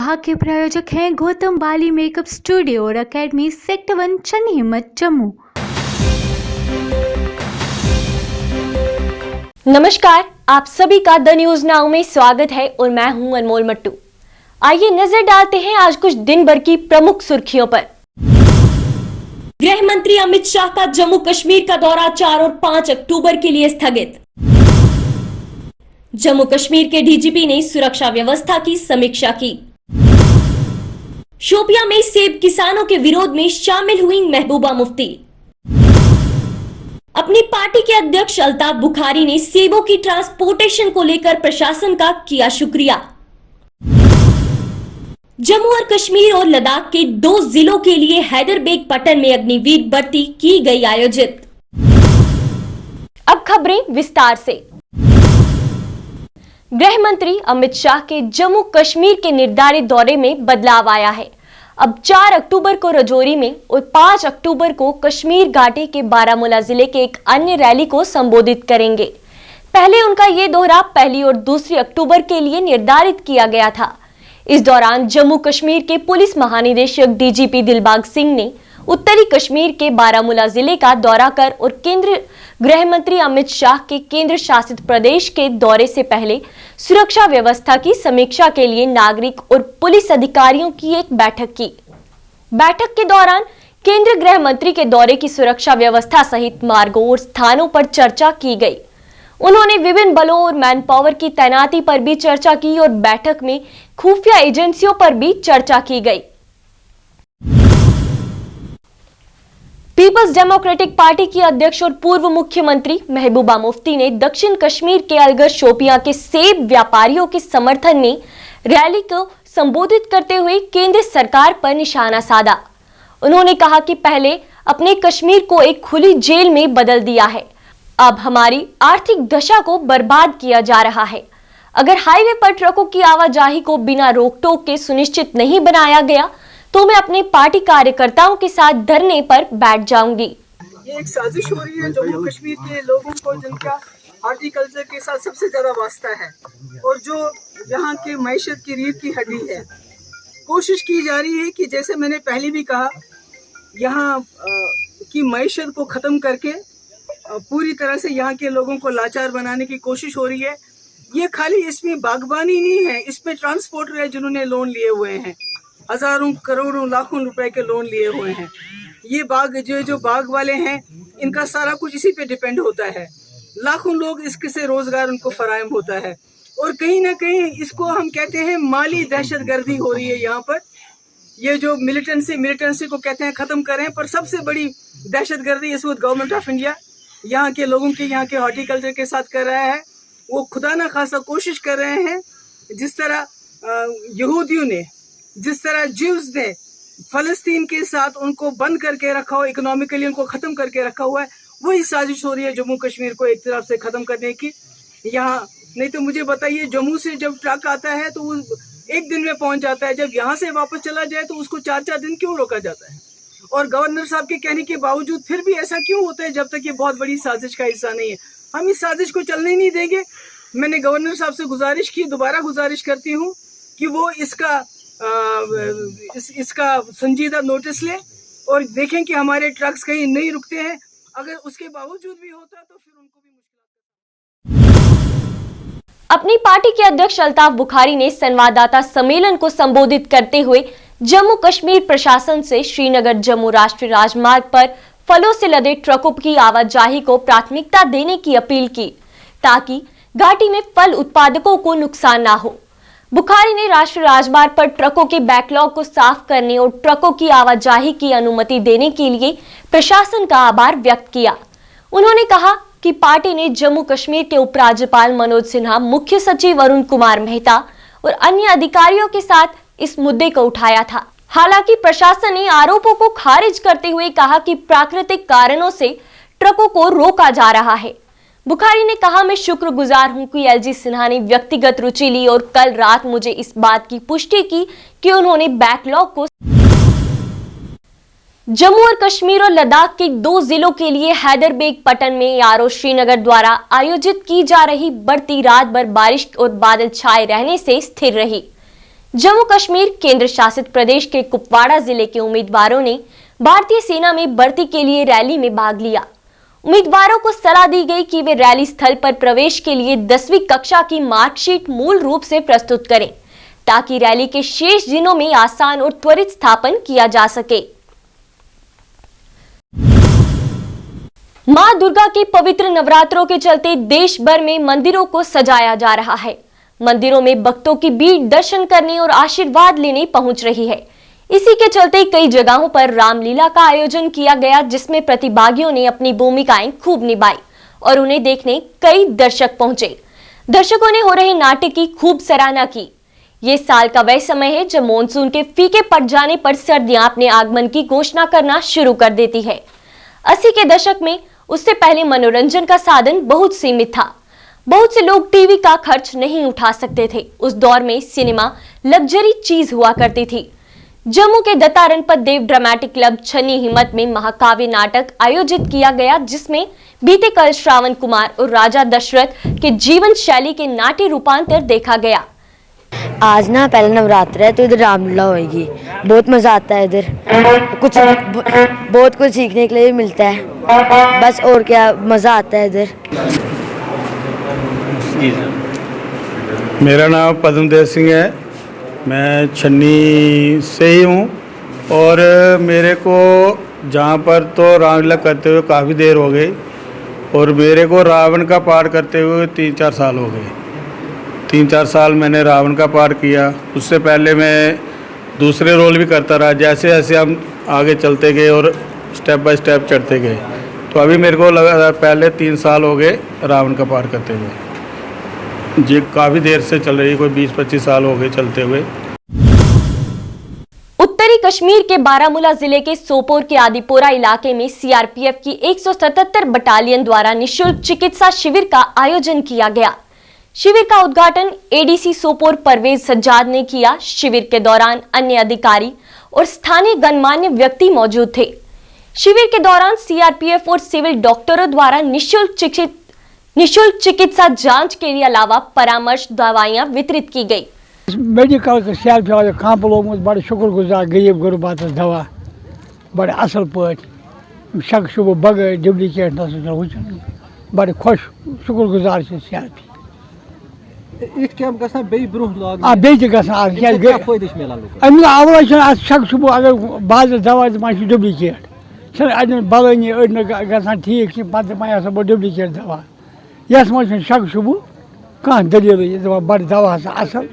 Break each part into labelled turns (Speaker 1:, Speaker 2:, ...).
Speaker 1: विभाग के प्रायोजक हैं गौतम बाली मेकअप स्टूडियो और एकेडमी सेक्टर 1 चन्नी हिम्मत जम्मू।
Speaker 2: नमस्कार, आप सभी का द न्यूज नाउ में स्वागत है और मैं हूं अनमोल मट्टू। आइए नजर डालते हैं आज कुछ दिन भर की प्रमुख सुर्खियों पर। गृह मंत्री अमित शाह का जम्मू कश्मीर का दौरा 4 और 5 अक्टूबर के लिए स्थगित। जम्मू कश्मीर के डीजीपी ने सुरक्षा व्यवस्था की समीक्षा की। शोपियां में सेब किसानों के विरोध में शामिल हुई महबूबा मुफ्ती। अपनी पार्टी के अध्यक्ष अल्ताफ बुखारी ने सेबों की ट्रांसपोर्टेशन को लेकर प्रशासन का किया शुक्रिया। जम्मू और कश्मीर और लद्दाख के 2 जिलों के लिए हैदरबेग पट्टन में अग्निवीर भर्ती की गई आयोजित। अब खबरें विस्तार से। गृह मंत्री अमित शाह के जम्मू कश्मीर के निर्धारित दौरे में बदलाव आया है। अब 4 अक्टूबर को राजौरी में और 5 अक्टूबर को कश्मीर घाटी के बारामूला जिले के एक अन्य रैली को संबोधित करेंगे। पहले उनका ये दौरा 1 और 2 अक्टूबर के लिए निर्धारित किया गया था। इस दौरान जम्मू कश्मीर के पुलिस महानिदेशक डीजीपी दिलबाग सिंह ने उत्तरी कश्मीर के बारामूला जिले का दौरा कर और केंद्रीय गृह मंत्री अमित शाह के केंद्र शासित प्रदेश के दौरे से पहले सुरक्षा व्यवस्था की समीक्षा के लिए नागरिक और पुलिस अधिकारियों की एक बैठक की। बैठक के दौरान केंद्रीय गृह मंत्री के दौरे की सुरक्षा व्यवस्था सहित मार्गों और स्थानों पर चर्चा की गई। उन्होंने विभिन्न बलों और मैन पावर की तैनाती पर भी चर्चा की और बैठक में खुफिया एजेंसियों पर भी चर्चा की गई। पीपल्स डेमोक्रेटिक पार्टी की अध्यक्ष और पूर्व मुख्यमंत्री महबूबा मुफ्ती ने दक्षिण कश्मीर के अलगर शोपियां के सेब व्यापारियों के समर्थन में रैली को संबोधित करते हुए केंद्र सरकार पर निशाना साधा। उन्होंने कहा कि पहले अपने कश्मीर को एक खुली जेल में बदल दिया है, अब हमारी आर्थिक दशा को बर्बाद किया जा रहा है। अगर हाईवे पर ट्रकों की आवाजाही को बिना रोक टोक के सुनिश्चित नहीं बनाया गया तो मैं अपने पार्टी कार्यकर्ताओं के साथ धरने पर बैठ जाऊंगी।
Speaker 3: ये एक साजिश हो रही है जम्मू कश्मीर के लोगों को जिनका हॉर्टिकल्चर के साथ सबसे ज्यादा वास्ता है और जो यहाँ के मैशत की रीढ़ की हड्डी है। कोशिश की जा रही है कि जैसे मैंने पहले भी कहा, यहाँ की मैशत को ख़त्म करके पूरी तरह से यहाँ के लोगों को लाचार बनाने की कोशिश हो रही है। ये खाली इसमें बागबानी नहीं है, इसमें ट्रांसपोर्टर है जिन्होंने लोन लिए हुए हैं, हजारों करोड़ों लाखों रुपए के लोन लिए हुए हैं। ये बाग जो बाग वाले हैं, इनका सारा कुछ इसी पे डिपेंड होता है। लाखों लोग इसके से रोजगार उनको फराहम होता है और कहीं ना कहीं इसको हम कहते हैं माली दहशतगर्दी हो रही है यहाँ पर। ये जो मिलिटेंसी को कहते हैं खत्म करें, पर सबसे बड़ी दहशतगर्दी इस वक्त गवर्नमेंट ऑफ इंडिया यहाँ के लोगों के यहाँ के हॉर्टिकल्चर के साथ कर रहा है। वो खुदा ना खासा कोशिश कर रहे हैं, जिस तरह यहूदियों ने, जिस तरह ज्यूज ने फलस्तीन के साथ उनको बंद करके रखा हो, इकोनॉमिकली उनको खत्म करके रखा हुआ है, वही साजिश हो रही है जम्मू कश्मीर को एक तरफ से खत्म करने की। यहाँ नहीं तो मुझे बताइए, जम्मू से जब ट्रक आता है तो वो 1 दिन में पहुंच जाता है, जब यहाँ से वापस चला जाए तो उसको 4-4 दिन क्यों रोका जाता है? और गवर्नर साहब के कहने के बावजूद फिर भी ऐसा क्यों होता है जब तक ये बहुत बड़ी साजिश का हिस्सा नहीं है? हम इस साजिश को चलने ही नहीं देंगे। मैंने गवर्नर साहब से गुजारिश की, दोबारा गुजारिश करती हूँ कि वो इसका संजीदा नोटिस ले और देखें कि हमारे ट्रक्स कहीं नहीं रुकते हैं। अगर उसके बावजूद भी होता तो फिर उनको भी मुश्किल।
Speaker 2: अपनी पार्टी के अध्यक्ष अल्ताफ बुखारी ने संवाददाता सम्मेलन को संबोधित करते हुए जम्मू कश्मीर प्रशासन से श्रीनगर जम्मू राष्ट्रीय राजमार्ग पर फलों से लदे ट्रकों की आवाजाही को प्राथमिकता देने की अपील की ताकि घाटी में फल उत्पादकों को नुकसान ना हो। बुखारी ने राष्ट्रीय राजमार्ग पर ट्रकों के बैकलॉग को साफ करने और ट्रकों की आवाजाही की अनुमति देने के लिए प्रशासन का आभार व्यक्त किया। उन्होंने कहा कि पार्टी ने जम्मू कश्मीर के उपराज्यपाल मनोज सिन्हा, मुख्य सचिव अरुण कुमार मेहता और अन्य अधिकारियों के साथ इस मुद्दे को उठाया था। हालांकि प्रशासन ने आरोपों को खारिज करते हुए कहा कि प्राकृतिक कारणों से ट्रकों को रोका जा रहा है। बुखारी ने कहा, मैं शुक्रगुजार हूं कि एलजी सिन्हा ने व्यक्तिगत रुचि ली और कल रात मुझे इस बात की पुष्टि की कि उन्होंने बैकलॉग को जम्मू और कश्मीर और लद्दाख के 2 जिलों के लिए हैदरबेग पट्टन में यारो श्रीनगर द्वारा आयोजित की जा रही बढ़ती रात भर बारिश और बादल छाए रहने से स्थिर रही। जम्मू कश्मीर केंद्र शासित प्रदेश के कुपवाड़ा जिले के उम्मीदवारों ने भारतीय सेना में भर्ती के लिए रैली में भाग लिया। उम्मीदवारों को सलाह दी गई कि वे रैली स्थल पर प्रवेश के लिए 10वीं कक्षा की मार्कशीट मूल रूप से प्रस्तुत करें, ताकि रैली के शेष दिनों में आसान और त्वरित स्थापन किया जा सके। मां दुर्गा के पवित्र नवरात्रों के चलते देश भर में मंदिरों को सजाया जा रहा है। मंदिरों में भक्तों की भीड़ दर्शन करने और आशीर्वाद लेने पहुंच रही है। इसी के चलते कई जगहों पर रामलीला का आयोजन किया गया, जिसमें प्रतिभागियों ने अपनी भूमिकाएं खूब निभाई और उन्हें देखने कई दर्शक पहुंचे। दर्शकों ने हो रहे नाटक की खूब सराहना की। ये साल का वह समय है जब मॉनसून के फीके पड़ जाने पर सर्दियां अपने आगमन की घोषणा करना शुरू कर देती है। 80 के दशक में उससे पहले मनोरंजन का साधन बहुत सीमित था। बहुत से लोग टीवी का खर्च नहीं उठा सकते थे। उस दौर में सिनेमा लग्जरी चीज हुआ करती थी। जम्मू के दत्तारण पर देव ड्रामेटिक क्लब छन्नी हिम्मत में महाकाव्य नाटक आयोजित किया गया, जिसमें बीते कल श्रावण कुमार और राजा दशरथ के जीवन शैली के नाट्य रूपांतर देखा गया।
Speaker 4: आज ना पहला नवरात्र है तो इधर रामलीला होगी। बहुत मज़ा आता है इधर, बहुत कुछ सीखने के लिए मिलता है। बस और क्या, मज़ा आता है इधर।
Speaker 5: मेरा नाम पद्मदेव सिंह है, मैं छन्नी से ही हूँ और मेरे को जहाँ पर तो रामलीला करते हुए काफ़ी देर हो गई और मेरे को रावण का पाठ करते हुए 3-4 साल हो गए। 3-4 साल मैंने रावण का पाठ किया। उससे पहले मैं दूसरे रोल भी करता रहा। जैसे जैसे हम आगे चलते गए और स्टेप बाय स्टेप चढ़ते गए, तो अभी मेरे को लगातार पहले 3 साल हो गए रावण का पाठ करते हुए। जी काफ़ी देर से चल रही है, कोई 20-25 साल हो गए चलते हुए।
Speaker 2: उत्तरी कश्मीर के बारामूला जिले के सोपोर के आदिपोरा इलाके में सीआरपीएफ की 177 बटालियन द्वारा निःशुल्क चिकित्सा शिविर का आयोजन किया गया। शिविर का उद्घाटन एडीसी सोपोर परवेज सज्जाद ने किया। शिविर के दौरान अन्य अधिकारी और स्थानीय गणमान्य व्यक्ति मौजूद थे। शिविर के दौरान सीआरपीएफ और सिविल डॉक्टरों द्वारा निःशुल्क चिकित्सा जांच के अलावा परामर्श दवाइयां वितरित की गई।
Speaker 6: मेडिकल के सीआरपीएफ कैंप लोग बड़े शुक्रगुजार गरीब गुरबात दवा बड़े असल पे शक शुभ बगैर डुप्लीकेट बड़े खुश शुक्रगुजार सीआरपी अवल शक शुभ अगर बाज दवा डुप्लीकेट अड़ बलनी अड़ ठीक पे बो डुप्लीकेट दवा यस मज शक शुभ कह दलील बड़ दवा असल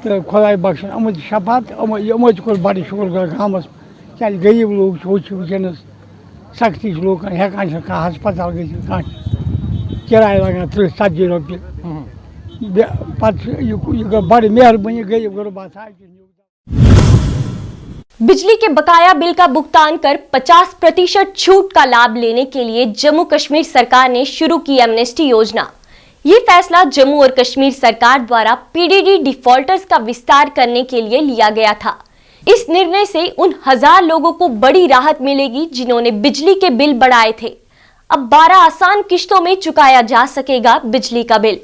Speaker 6: तो खुदा बख्शन अमो शफात अमो बड़े शुक्र गाँव क्या गरीब लोग वनस सख्ती लोग हेकान हस्पताल गई किराया लगान 30-40 रुपये बड़ी मेहरबानी गरीब गुरबात।
Speaker 2: बिजली के बकाया बिल का भुगतान कर 50% छूट का लाभ लेने के लिए जम्मू कश्मीर सरकार ने शुरू की एमनेस्टी योजना। ये फैसला जम्मू और कश्मीर सरकार द्वारा पीडीडी डिफॉल्टर्स का विस्तार करने के लिए लिया गया था। इस निर्णय से उन 1000 लोगों को बड़ी राहत मिलेगी जिन्होंने बिजली के बिल बढ़ाए थे। अब 12 आसान किश्तों में चुकाया जा सकेगा बिजली का बिल।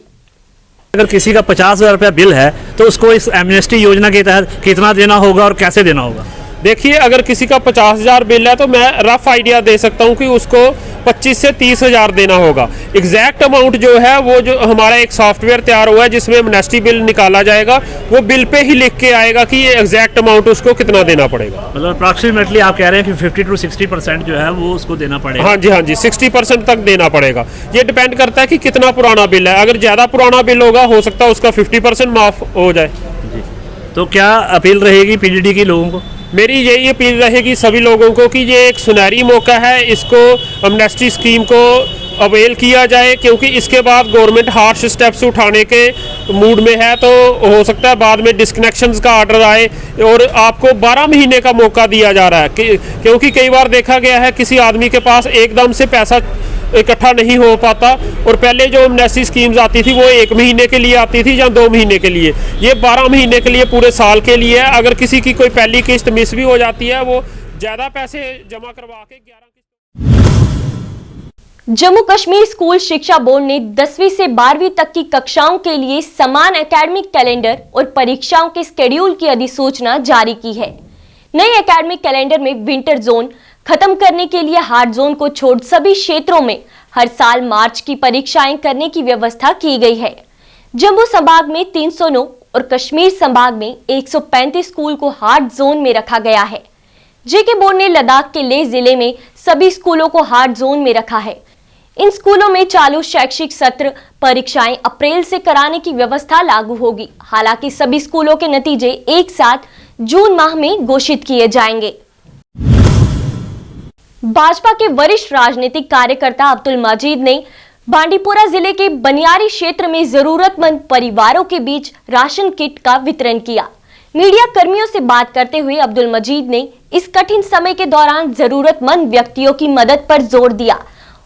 Speaker 7: अगर किसी का 50,000 रुपया बिल है तो उसको इस एमनेस्टी योजना के तहत कितना देना होगा और कैसे देना होगा?
Speaker 8: देखिए, अगर किसी का 50,000 बिल है तो मैं रफ आइडिया दे सकता हूं कि उसको 25 से 30,000 देना होगा। एग्जैक्ट अमाउंट जो है वो जो हमारा एक सॉफ्टवेयर तैयार हुआ है जिसमें एमनेस्टी बिल निकाला जाएगा, वो बिल पे ही लिख के आएगा कि ये एग्जैक्ट अमाउंट उसको कितना देना पड़ेगा।
Speaker 7: मतलब अप्रॉक्सीमेटली आप कह रहे हैं कि 50 to 60% जो है वो उसको देना पड़ेगा?
Speaker 8: हाँ जी 60% तक देना पड़ेगा। ये डिपेंड करता है कि कितना पुराना बिल है। अगर ज़्यादा पुराना बिल होगा हो सकता है उसका 50% माफ हो जाए।
Speaker 7: जी, तो क्या अपील रहेगी पीडीडी के लोगों को?
Speaker 8: मेरी यही अपील रहेगी सभी लोगों को कि ये एक सुनहरी मौका है, इसको एमनेस्टी स्कीम को अवेल किया जाए, क्योंकि इसके बाद गवर्नमेंट हार्श स्टेप्स उठाने के मूड में है। तो हो सकता है बाद में डिस्कनेक्शंस का ऑर्डर आए और आपको 12 महीने का मौका दिया जा रहा है क्योंकि कई बार देखा गया है किसी आदमी के पास एकदम से पैसा इकट्ठा नहीं हो पाता और पहले जो एमनेस्टी स्कीम्स आती थी वो 1 महीने के लिए आती थी या 2 महीने के लिए। ये 12 महीने के लिए पूरे साल के लिए है। अगर किसी की कोई पहली किस्त मिस भी हो जाती है वो ज़्यादा पैसे जमा करवा के 11 किस्त।
Speaker 2: जम्मू कश्मीर स्कूल शिक्षा बोर्ड ने 10वीं से 12वीं तक की कक्षाओं के लिए समान एकेडमिक कैलेंडर और परीक्षाओं के शेड्यूल की अधिसूचना जारी की है। नए एकेडमिक कैलेंडर में विंटर जोन खत्म करने के लिए हार्ड जोन को छोड़ सभी क्षेत्रों में हर साल मार्च की परीक्षाएं करने की व्यवस्था की गई है। जम्मू संभाग में 309 और कश्मीर संभाग में 135 स्कूल को हार्ड जोन में रखा गया है। जेके बोर्ड ने लद्दाख के लेह जिले में सभी स्कूलों को हार्ड जोन में रखा है। इन स्कूलों में चालू शैक्षिक सत्र परीक्षाएं अप्रैल से कराने की व्यवस्था लागू होगी। हालांकि सभी स्कूलों के नतीजे एक साथ जून माह में घोषित किए जाएंगे। भाजपा के वरिष्ठ राजनीतिक कार्यकर्ता अब्दुल मजीद ने बांडीपोरा जिले के बनियारी क्षेत्र में जरूरतमंद परिवारों के बीच राशन किट का वितरण किया। मीडिया कर्मियों से बात करते हुए अब्दुल मजीद ने इस कठिन समय के दौरान जरूरतमंद व्यक्तियों की मदद पर जोर दिया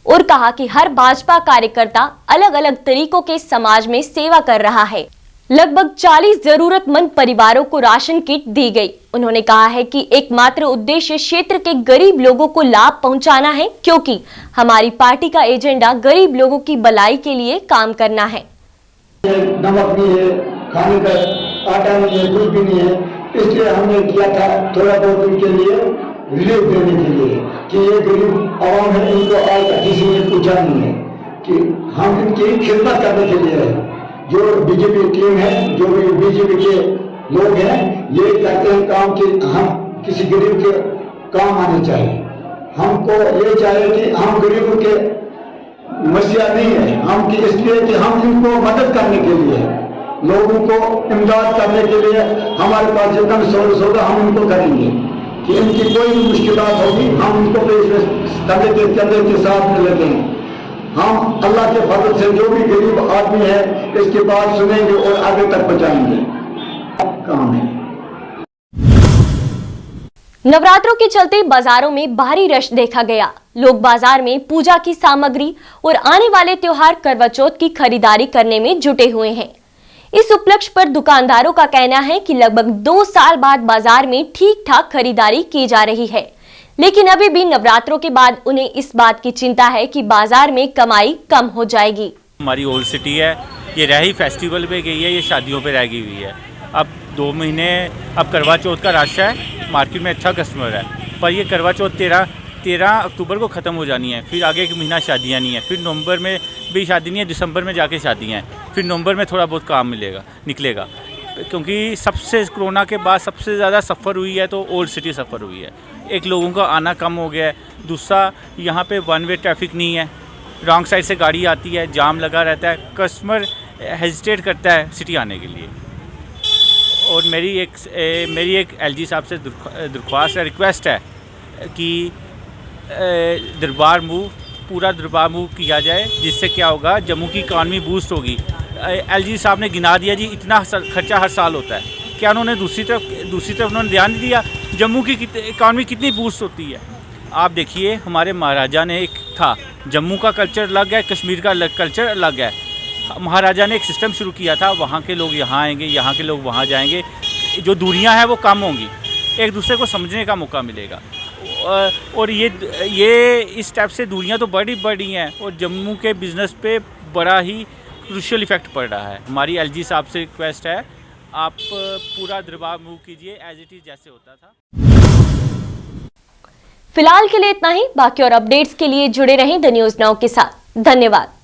Speaker 2: और कहा कि हर भाजपा कार्यकर्ता अलग अलग तरीकों के समाज में सेवा कर रहा है। लगभग 40 जरूरतमंद परिवारों को राशन किट दी गई। उन्होंने कहा है कि एकमात्र उद्देश्य क्षेत्र के गरीब लोगों को लाभ पहुंचाना है, क्योंकि हमारी पार्टी का एजेंडा गरीब लोगों की भलाई के लिए काम करना है।
Speaker 9: नमक नहीं है, खाने का आटा नहीं है, कुछ भी नहीं है, इसलिए हमने किया था थोड़ा बहुत उनके लिए रिलीफ देने के लिए कि ये गरीब आवाम है, इनको आज तक किसी ने पूछा नहीं है कि हम इनकी खिदमत करने के लिए जो बीजेपी टीम है, जो भी बीजेपी के लोग हैं, ये करते हैं काम कि हम किसी गरीब के काम आने चाहिए। हमको ये चाहिए कि हम गरीबों के मसीहा नहीं है, हम कि इसलिए कि हम इनको मदद करने के लिए, लोगों को इमदाद करने के लिए हमारे पास जितना सौदा हम इनको करेंगे कि इनकी कोई भी मुश्किलात होगी हम उनको कंधे के साथ में लगे। हम अल्लाह के फजल से जो भी गरीब आदमी है इसकी बात सुनेंगे और आगे तक पहुंचाएंगे। काम है।
Speaker 2: नवरात्रों के चलते बाजारों में भारी रश देखा गया। लोग बाजार में पूजा की सामग्री और आने वाले त्योहार करवा चौथ की खरीदारी करने में जुटे हुए हैं। इस उपलक्ष्य पर दुकानदारों का कहना है कि लगभग 2 साल बाद बाजार में ठीक ठाक खरीदारी की जा रही है, लेकिन अभी भी नवरात्रों के बाद उन्हें इस बात की चिंता है कि बाजार में कमाई कम हो जाएगी।
Speaker 10: हमारी ओल्ड सिटी है, ये रही फेस्टिवल पे गई है, ये शादियों पे रह गई हुई है। अब 2 महीने, अब करवा चौथ का रश है, मार्केट में अच्छा कस्टमर है, पर ये करवा चौथ 13 अक्टूबर को ख़त्म हो जानी है। फिर आगे 1 महीना शादियाँ नहीं है, फिर नवंबर में भी शादी नहीं है, दिसंबर में जाके शादियाँ हैं, फिर नवंबर में थोड़ा बहुत काम निकलेगा। क्योंकि सबसे कोरोना के बाद सबसे ज़्यादा सफ़र हुई है तो ओल्ड सिटी सफ़र हुई है। एक, लोगों का आना कम हो गया है, दूसरा यहाँ पे 1 वे ट्रैफिक नहीं है, रॉन्ग साइड से गाड़ी आती है, जाम लगा रहता है, कस्टमर हेजिटेट करता है सिटी आने के लिए। और मेरी एक एलजी साहब से दरख्वास्त है, रिक्वेस्ट है कि पूरा दरबार मूव किया जाए, जिससे क्या होगा, जम्मू की इकानमी बूस्ट होगी। एलजी साहब ने गिना दिया जी इतना खर्चा हर साल होता है, क्या उन्होंने दूसरी तरफ उन्होंने ध्यान नहीं दिया जम्मू की इकानमी कितनी बूस्ट होती है। आप देखिए, हमारे महाराजा ने एक था, जम्मू का कल्चर अलग है, कश्मीर का कल्चर अलग है। महाराजा ने एक सिस्टम शुरू किया था, वहाँ के लोग यहाँ आएंगे, यहाँ के लोग वहाँ जाएंगे, जो दूरियाँ हैं वो कम होंगी, एक दूसरे को समझने का मौका मिलेगा। और ये इस टाइप से दूरियां तो बड़ी हैं और जम्मू के बिज़नेस पे बड़ा ही क्रूशियल इफेक्ट पड़ रहा है। हमारी एलजी साहब से रिक्वेस्ट है, आप पूरा दरबार मूव कीजिए एज इट इज़ जैसे होता था।
Speaker 2: फिलहाल के लिए इतना ही। बाकी और अपडेट्स के लिए जुड़े रहें द न्यूज़ नाउ के साथ। धन्यवाद।